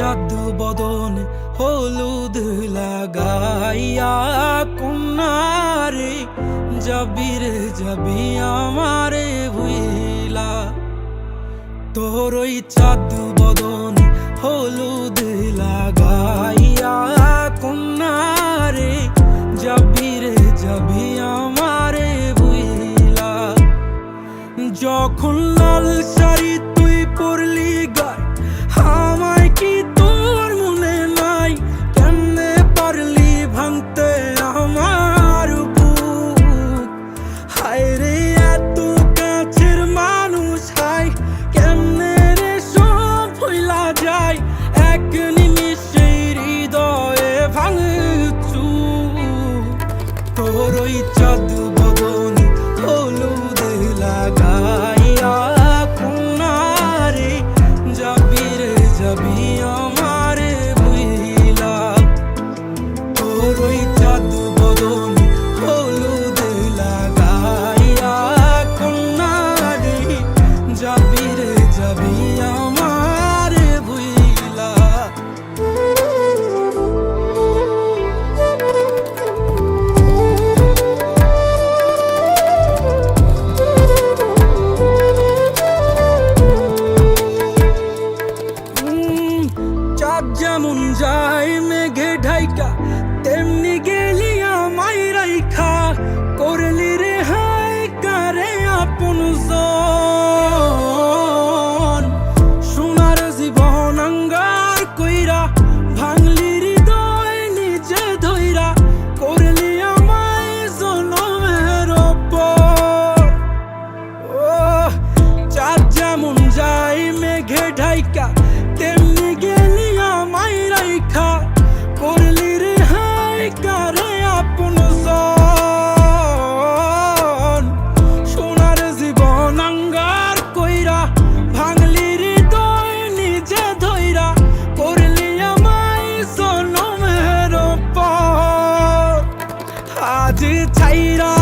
চাঁদ বদনে হলুদ লাগাইয়া কন্যারে যাবি রে যাবি আমারে ভুইলা। তোর ওই চাঁদ বদনে হলুদ লাগাইয়া কন্যারে যাবি রে যাবি আমারে ভুইলা। যখন লাল শাড়ি তুই পরলি গায় আমায় কি তোর মনে নাই? কেমনে পারলি ভাঙতে আমার বুক? হায় রে এত কাছের মানুষ, হায় কেমনে রে সব ভুইলা যায় এক নিমিষে হৃদয়ে ভাঙচুর। তোর ওই চাঁদ বদনে হলুদ লাগাইয়া কন্যারে যাবি রে যাবি আমারে ভুইলা। তোর ওই চাঁদ বদনে হলুদ লাগাইয়া কন্যারে যাবি রে যাবি আমারে ভুইলা। চাঁদ যেমন যায় মেঘে ঢাইকা তেমনি গেলি আমায় রাইখা। করলি রে হায় কারে আপন জন, সোনার জীবন আঙ্গার কইরা ভাঙলি হৃদয় নিজে ধইরা। করলি আমায় জনমের ওপর। ও চাঁদ যেমন যায় মেঘে ঢাইকা তেমনি গেলি আমায় রাইখা। করলি রে হায় কারে আপন জন, সোনার জীবন আঙ্গার কইরা ভাঙলি হৃদয় নিজে ধইরা। করলি আমায় জনমের ওপর। আজ ছাইরা